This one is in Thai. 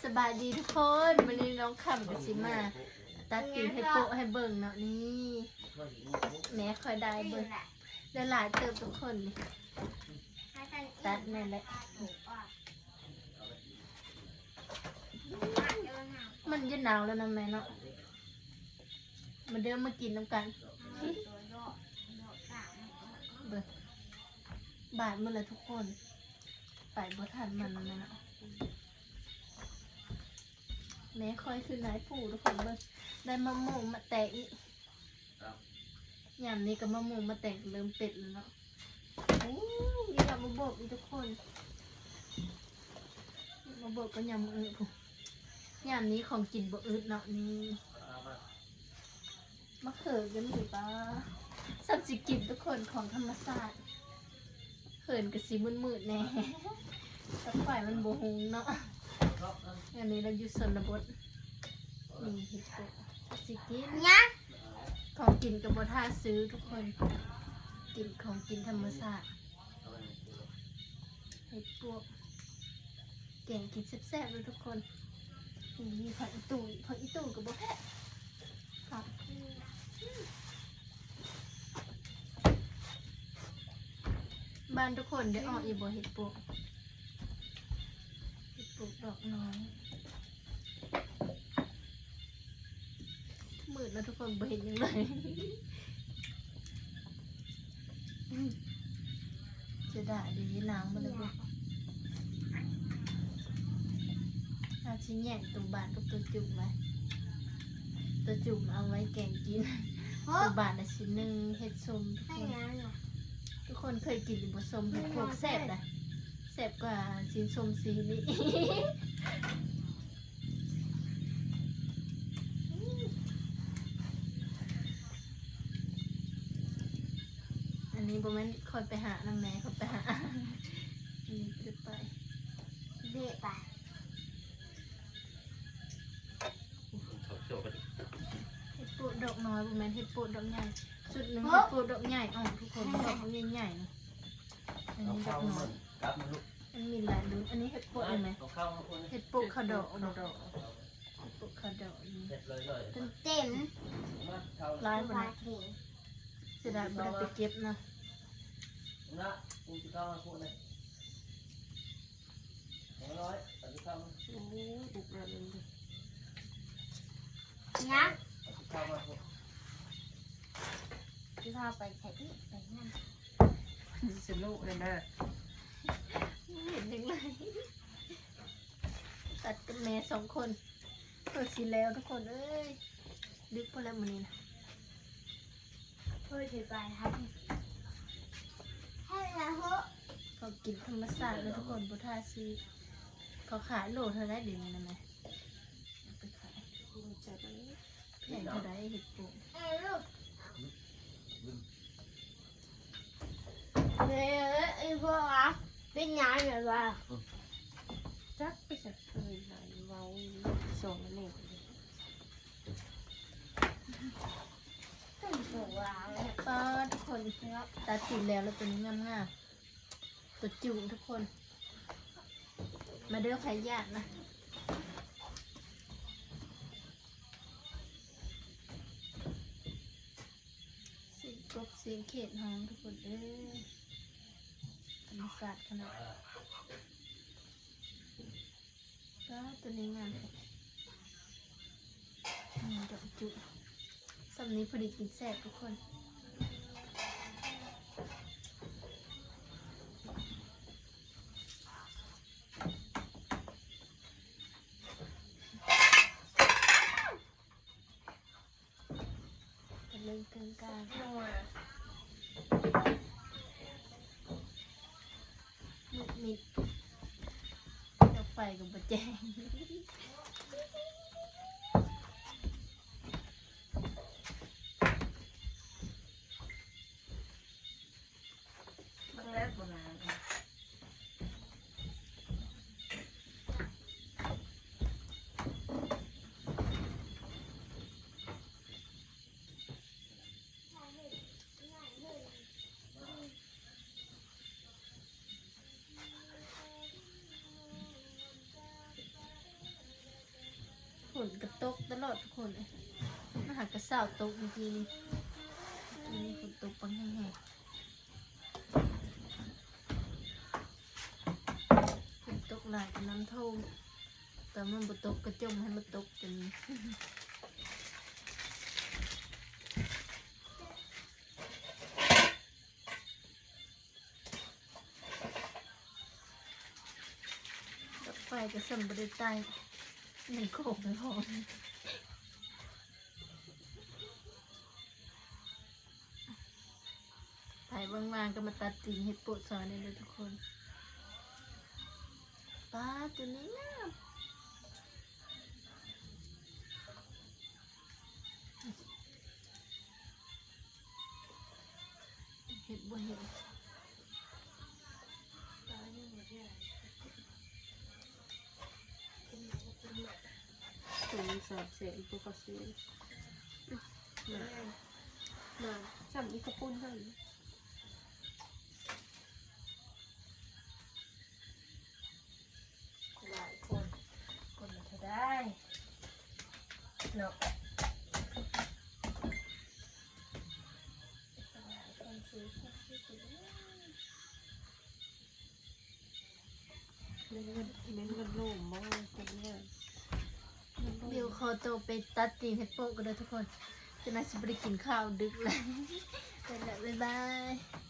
สบายดีทุกคนวันนี้น้องคำกับซิมาตัดกินให้โปะให้เบิ่งเนาะนี่แม่คอยได้เบิ่งได้หลายเติมทุกคนนี่ตัดแม่แหละมันจะหนาวแล้วนะแม่เนาะมาเดินมากินน้ำกันเบิ่งบาดมันเลยทุกคนไปบ่ทันมันนะเนาะแม่คอยคือนายผู้ทุกคนเบิ่งได้มะม่วงมาแตกอีกยามนี้ก็มะม่วงมาแตกเริ่มเป็ดแล้วเนาะโอ้ยยำมาโบกอีกทุกคนมาโบกก็ยำมือผมยามนี้ของกินบ่อึดเนาะนี่มะเขือกันหรือปะสับจิกินทุกคนของธรรมชาติเขินกับสีมืดๆแน่แต่ฝ่ายมันโบหงเนาะอันนี้เราอยู่ชนบทนี่เห็ดโปะสิกินของกินกับบท่าซื้อทุกคนกินของกินธรรมชาติเห็ดโปะแกงกินแซ่บๆเลยทุกคนนี่ผักอีตู่กับบ่แพ้ครับบ้านทุกคนได้ออกอีบ่เห็ดโปะดอกน้อยมืดแล้วทุกคนบ่เห็นยังเลยจะด่าดีล้างมาเลยบ่เอาชิ้นแยกตัวบานกับตัวจุ่มไว้ตัวจุ่มเอาไว้แกงกินตัวบานชิ้นหนึ่งเห็ดส้มทุกคนเคยกินหรือบ่ส้มเห็ดพวกแซ่บนะแซ่บกว่าสีส้มสีนี้อันนี้บ่แม่นคอยไปหาน้ำแม่เขาไปหาอันนี้เด็ดไปเด็ดไปเห็ดปูดอกน้อยบ่แม่นเห็ดปูดอกใหญ่สุดหนึ่งเห็ดปูดอกใหญ่ทุกคนดอกใหญ่ๆนะอันนี้ดอกน้อยมันมีหลายรุ่นอันนี้เห็ดโปะเห็นไหมเห็ดโปะขะดอกเห็ดโปะขะดอกนี่เต็มลายคนนี้จะได้บ่ได้ไปเก็บนะโอ้บุกระเลยยักษ์ที่พาไปใส่ที่ไปนั่นสนุกเลยนะเห็นยังไงตัดกับแม่สองคนเปิดสีแล้วทุกคนเอ้ยดึกพอแล้วมันนี่นะเฮ้ยถือไปครับให้ละเหอะเขากินธรรมชาติเลยทุกคนบุทาซีเขาขายโหลเท่าไรเดี๋ยวนี้นะแม่ไปขายจากนี้แพงเท่าไรเห็ดปูไอ้พวกอ่ะเป็นยังไงวะจักไปสักเคยไหนเว้าส่งมาเนี่ยทุกคนตัดสินแล้วตัวนี้งามๆตัวจิ๋วทุกคนมาเด้อใครยากนะสีกบสีเขตห้องทุกคนเอ้ยมีสัตว์ขนาดก็ตัวนี้งามดอกจุสำนี้พอดีกินแซ่บทุกคนเล่นเกินการมิดดอกไฟกับบะแจง นกระตกตลอดทุกคนเลยมาหากระสาวตกเมื่อกี้นี่ฝนตกปังแห้งฝนตกหลายกับน้ำท่วมแต่มันบ่ตกกระจมให้มันตกจนไฟก็สั่นบริใต้หนึ่งโขกไม่พอถ่ายบางๆก็มาตัดติ่งเห็ดโปะซอยนี่เลยทุกคนปลาตัวนี้นะเห็ดบัวเห็ดตัวนี้สอบเสียอีกตัวก็เสียมาจำอีกกระปุ้นให้หลายคนคนจะได้เนาะเล่นกันโล่งมากกันเนี่ยเดี๋ยวขอตัวไปตัดตีนเห็ดโปะกันเลยทุกคนจะน่าจะไปกินข้าวดึกเลยไปแล้วบ๊ายบาย